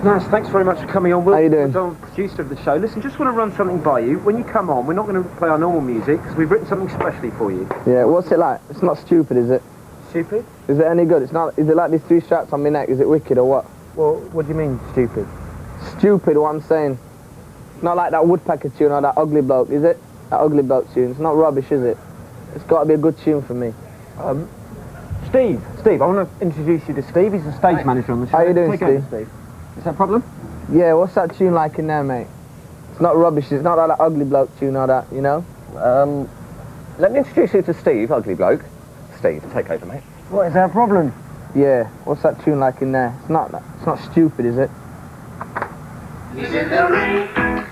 Nas, thanks very much for coming on. How you doing? We're the producer of the show. Listen, just want to run something by you. When you come on, we're not going to play our normal music because we've written something specially for you. Yeah, what's it like? It's not stupid, is it? Stupid? Is it any good? It's not. Is it like these 3 straps on my neck? Is it wicked or what? Well, what do you mean, stupid? Stupid, what I'm saying. It's not like that Woodpecker tune or that Ugly Bloke, is it? That Ugly Bloke tune. It's not rubbish, is it? It's got to be a good tune for me. Steve, I want to introduce you to Steve. He's the stage manager on the show. How you doing, Take over, Steve? Is that a problem? Yeah, what's that tune like in there, mate? It's not rubbish. It's not like that Ugly Bloke tune or that, you know? Let me introduce you to Steve, Ugly Bloke. Steve, take over, mate. What is our problem? Yeah, what's that tune like in there? It's not stupid, is it? He's in the ring,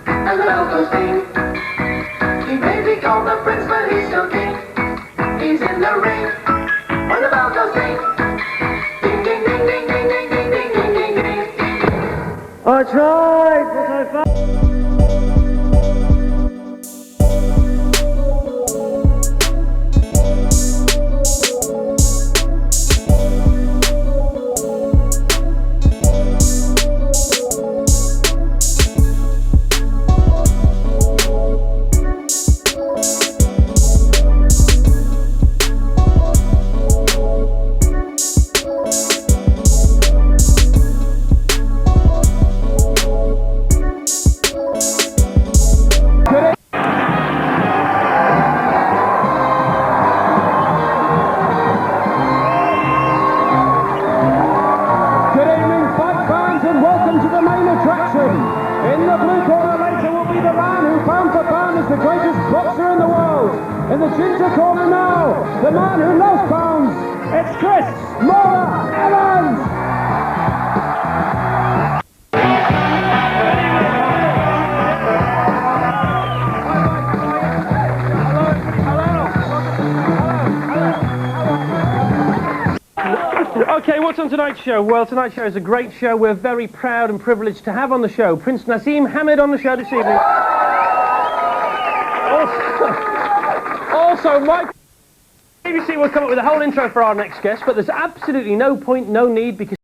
and the bell goes ding. He may be called the prince, but he's still king. He's in the ring, when the bell goes ding. Ding, ding, ding, ding, ding, ding, ding, ding, ding, ding, ding. I tried, but I found... In the blue corner later will be the man who pound for pound is the greatest boxer in the world. In the ginger corner now, the man who loves pounds, it's Chris Moore Evans! Okay, what's on tonight's show? Well, tonight's show is a great show. We're very proud and privileged to have on the show Prince Naseem Hamed on the show this evening. Also, Mike... BBC will come up with a whole intro for our next guest, but there's absolutely no point, no need, because...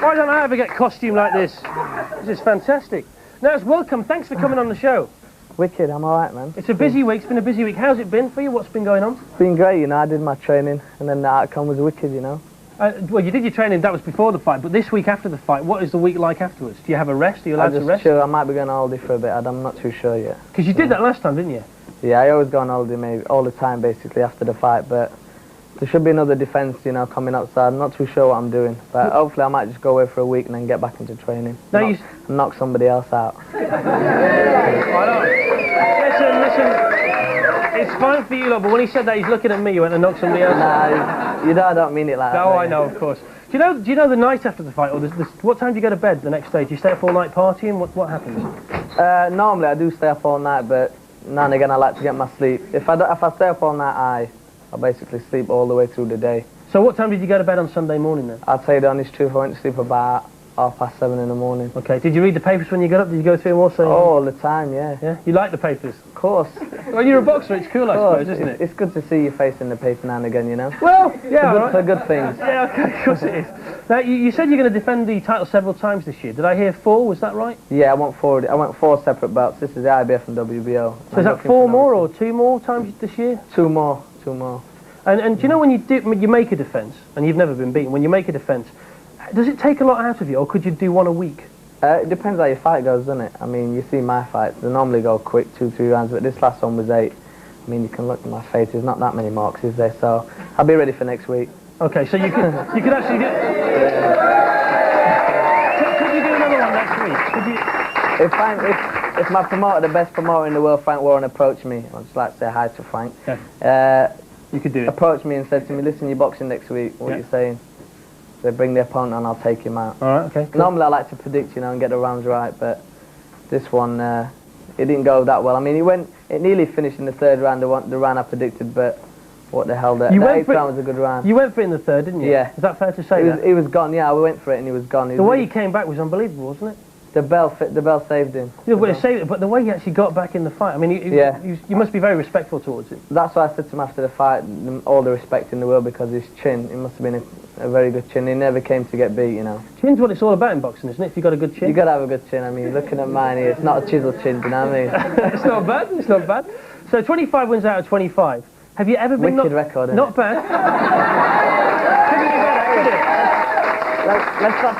Why don't I ever get a costume like this? This is fantastic. Naz, welcome. Thanks for coming on the show. Wicked, I'm alright, man. It's a busy week. It's been a busy week. How's it been for you? What's been going on? It's been great, you know. I did my training, and then the outcome was wicked, you know. Well, you did your training. That was before the fight. But this week after the fight, what is the week like afterwards? Do you have a rest? Are you allowed to rest? Chill. I might be going on holiday for a bit. I'm not too sure yet. Because you did that last time, didn't you? Yeah, I always go on holiday, maybe all the time, basically after the fight. But there should be another defence, you know, coming up. So I'm not too sure what I'm doing. But hopefully, I might just go away for a week and then get back into training. Now and knock somebody else out. Listen. It's fine for you, lot, but when he said that, he's looking at me. You went to knock somebody else out. Nah, you know I don't mean it like that. No, I know, of course. Do you know the night after the fight, or what time do you go to bed the next day? Do you stay up all night partying? What happens? Normally I do stay up all night, but now and again I like to get my sleep. If I stay up all night, I basically sleep all the way through the day. So what time did you go to bed on Sunday morning then? I'd say the honest truth, I went to sleep about 7:30 in the morning. Okay, did you read the papers when you got up? Did you go through them also? Oh, all the time, yeah. Yeah? You like the papers? Of course. When you're a boxer, it's cool, I suppose, isn't it? It's good to see your face in the paper now and again, you know? Well, yeah, for good things. Yeah, okay, of course it is. Now, you said you're going to defend the title several times this year. Did I hear 4? Was that right? Yeah, I went 4 separate belts. This is the IBF and WBO. So is that 4 more or 2 more times this year? 2 more. And do you know when you make a defence, and you've never been beaten, when you make a defence, does it take a lot out of you, or could you do one a week? It depends how your fight goes, doesn't it? I mean, you see my fights, they normally go quick, 2-3 rounds, but this last one was 8. I mean, you can look at my face, there's not that many marks, is there? So I'll be ready for next week. Okay, so you could actually do... Could you do another one next week? Could you... If my promoter, the best promoter in the world, Frank Warren, approached me, I'd just like to say hi to Frank. Okay. You could do it. Approached me and said to me, listen, you're boxing next week, what are you saying? They bring the opponent and I'll take him out. Alright, okay. Cool. Normally I like to predict, you know, and get the rounds right, but this one, it didn't go that well. I mean, it nearly finished in the 3rd round, the round I predicted, but what the hell, the 8th round was a good round. You went for it in the 3rd, didn't you? Yeah. Is that fair to say? He was gone, yeah, I went for it and he was gone. The way he came back was unbelievable, wasn't it? The bell saved him. Yeah, well, it saved it, but the way he actually got back in the fight, I mean, you must be very respectful towards him. That's why I said to him after the fight, all the respect in the world, because his chin, it must have been a very good chin. He never came to get beat, you know. Chin's what it's all about in boxing, isn't it? If you've got a good chin. You've got to have a good chin. I mean, looking at mine here, it's not a chisel chin, do you know what I mean? It's not bad, it's not bad. So 25 wins out of 25. Have you ever been... Wicked record, isn't Not it? bad. Let's not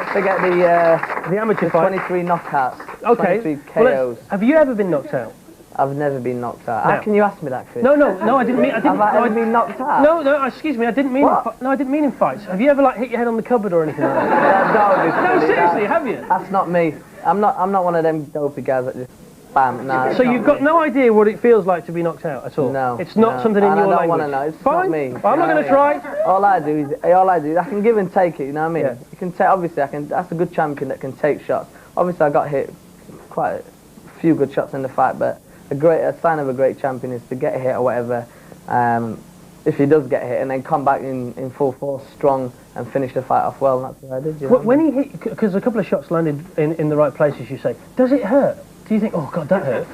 forget the amateur fight. 23 knockouts. Okay. 23 KOs. Well, have you ever been knocked out? I've never been knocked out. No. How can you ask me that, Chris? No, I didn't mean... Have I ever been knocked out? No, excuse me, I didn't mean... I didn't mean in fights. Have you ever, like, hit your head on the cupboard or anything like that? No, seriously, have you? That's not me. I'm not one of them dopey guys that just... Bam, no. So you've got no idea what it feels like to be knocked out at all? No. It's not something in your language? I don't want to know. It's fine. Not me. I'm not going to try. All I do is I can give and take it, you know what I mean? Yeah. You can take, obviously, that's a good champion that can take shots. Obviously, I got hit quite a few good shots in the fight, but a sign of a great champion is to get hit or whatever, if he does get hit, and then come back in full force, strong, and finish the fight off well, and that's what I did. You know when he hit, because a couple of shots landed in the right places, you say, does it hurt? Do you think, oh God, that hurt?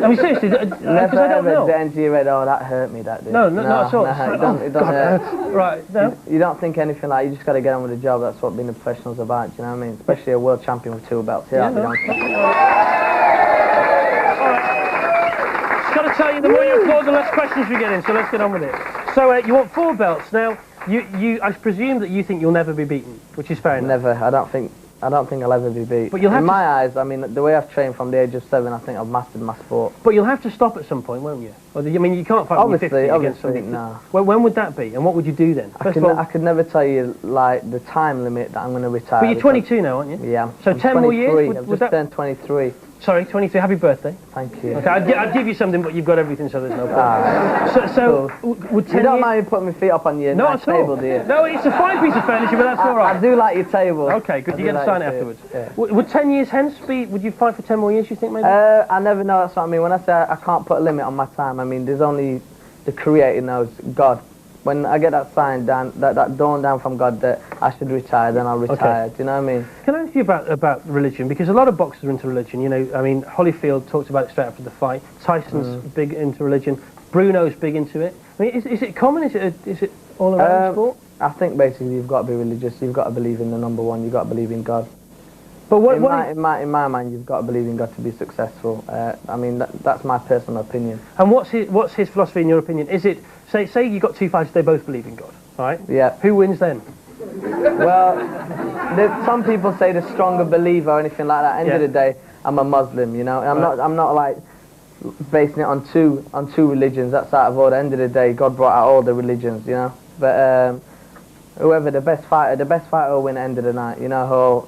I mean, seriously, because I don't know. Never enter your head, oh, that hurt me, that did. No, not at all. No, it doesn't hurt. Right, no. You don't think anything like, you just got to get on with the job. That's what being a professional's about, do you know what I mean? Especially a world champion with 2 belts. Yeah, no. Just got to tell you, the more you applaud, the less questions we get in, so let's get on with it. So you want 4 belts. Now, I presume that you think you'll never be beaten, which is fair enough. Never, I don't think I'll ever be beat. But you'll have in my eyes, I mean, the way I've trained from the age of 7, I think I've mastered my sport. But you'll have to stop at some point, won't you? Or, I mean, you can't fight when you're 50 against somebody. No. When would that be, and what would you do then? I could never tell you, like, the time limit that I'm going to retire. But you're 22 now, aren't you? Yeah. So 10 more years? I've just turned 23. Sorry, 23. Happy birthday. Thank you. Okay, I'd give you something, but you've got everything, so there's no problem. So would 10 You don't mind me putting my feet up on your nice table, do you? No, it's a fine piece of furniture, but that's all right. I do like your table. Okay, good. You get to sign it afterwards. Yeah. Would 10 years hence be... Would you fight for 10 more years, you think, maybe? I never know. That's what I mean. When I say I can't put a limit on my time, I mean, there's only the Creator knows, God. When I get that sign down, that dawn down from God that I should retire, then I'll retire. Do you know what I mean? Can I ask you about religion? Because a lot of boxers are into religion. You know, I mean, Holyfield talked about it straight after the fight. Tyson's big into religion. Bruno's big into it. I mean, is it common? Is it all around the sport? I think basically you've got to be religious. You've got to believe in the number one. You've got to believe in God. But in my mind, you've got to believe in God to be successful. I mean, that's my personal opinion. And what's his philosophy in your opinion? Is it say you got 2 fighters, they both believe in God, right? Yeah. Who wins then? Well, some people say the stronger believer or anything like that. End of the day, I'm a Muslim, you know. I'm not like basing it on two religions. That's out of order. End of the day, God brought out all the religions, you know. But whoever the best fighter will win at the end of the night. You know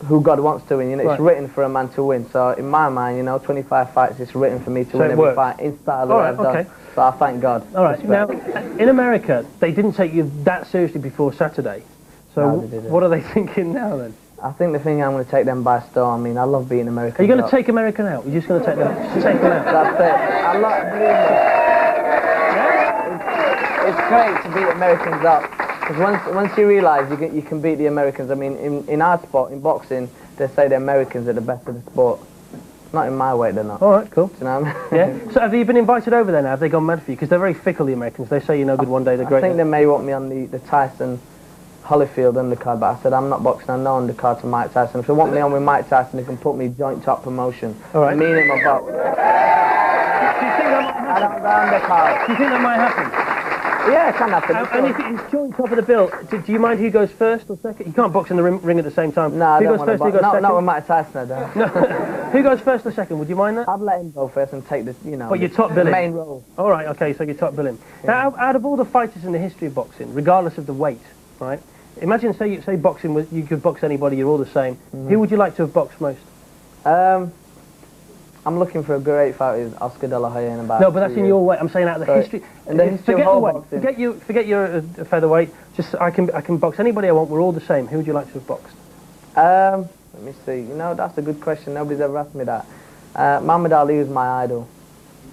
who God wants to win. You know, it's written for a man to win. So in my mind, you know, 25 fights, it's written for me to win every fight in style that I've done. So I thank God. All right. Now, in America, they didn't take you that seriously before Saturday. So what are they thinking now then? I think the thing I'm going to take them by storm. I mean, I love beating Americans. Are you going to take American out? You're just going to take them out? That's it. It's great to beat Americans up. Because once you realise you can beat the Americans, I mean, in our sport, in boxing, they say the Americans are the best of the sport. Not in my way, they're not. All right, cool. Do you know what I mean? Yeah. So have you been invited over there now? Have they gone mad for you? Because they're very fickle, the Americans. They say you're no good one day, they're great. I think they may want me on the Tyson Holyfield undercard, but I said I'm not boxing on no undercard to Mike Tyson. If they want me on with Mike Tyson, they can put me joint top promotion. All right. Me and him about. Do you think that happen? don't go undercard. Do you think that might happen? Yeah, it can happen. And if it's joint top of the bill, do you mind who goes first or second? You can't box in the ring at the same time. No, I who don't goes want to first? Who box. goes second? Not with Mike Tyson, I don't. No. Who goes first or second? Would you mind that? I'd let him go first and take the, you know, But you're top billing. main role. All right, okay, so you're top billing. Now, out of all the fighters in the history of boxing, regardless of the weight, right? Imagine, say boxing was, you could box anybody, you're all the same. Who would you like to have boxed most? I'm looking for a great fight with Oscar De La Hoya in about. No, but that's in your weight. I'm saying out of the history. In the history forget of the whole weight. boxing. Forget you're a featherweight. Just I can box anybody I want. We're all the same. Who would you like to have boxed? Let me see. You know, that's a good question. Nobody's ever asked me that. Muhammad Ali was my idol.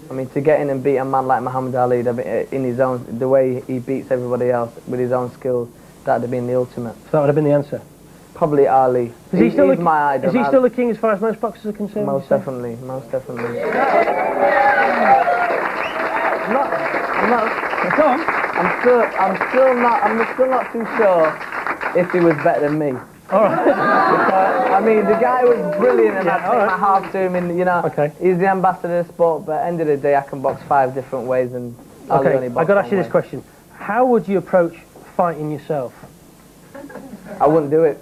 I mean, to get in and beat a man like Muhammad Ali in his own, the way he beats everybody else with his own skills, that'd have been the ultimate. So that would have been the answer. Probably Ali. He's my idol. Is he still the king as far as most boxers are concerned? Most definitely, most definitely. I'm still not too sure if he was better than me. All right. Because, I mean, the guy was brilliant, and I take my half to him, and you know, he's the ambassador of sport. But at the end of the day, I can box 5 different ways, and Ali only box I got to ask you one this question: how would you approach fighting yourself? I wouldn't do it.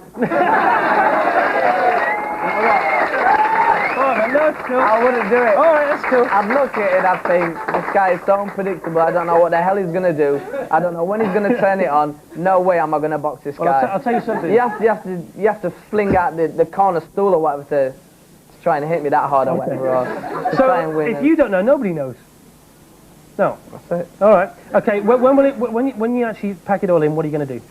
I wouldn't do it. Alright, that's cool. I'd look at it and I'd think, this guy is so unpredictable, I don't know what the hell he's going to do. I don't know when he's going to turn it on. No way am I going to box this guy. I'll tell you something. You have to fling out the corner stool or whatever to try and hit me that hard or whatever. Or to try and win. If you don't know, nobody knows. No. That's it. Alright. Okay, when you actually pack it all in, what are you going to do?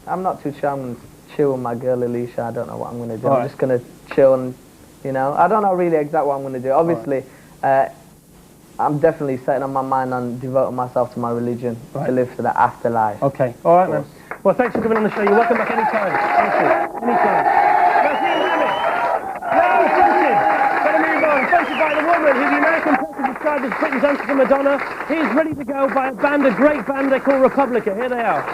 I'm not too sure. I'm going to chill with my girl Alicia. I don't know what I'm going to do. All I'm right. just going to chill and, you know, I don't know really exactly what I'm going to do. Obviously, I'm definitely setting on my mind on devoting myself to my religion to live for the afterlife. Okay. All right, man. Well, thanks for coming on the show. You're welcome back anytime. Honestly. Anytime. Naseem Hamed. Now, Clinton. Better move on. Sponsored by the woman who the American press has described as Britain's answer to Madonna. He's ready to go by a great band they call Republica. Here they are.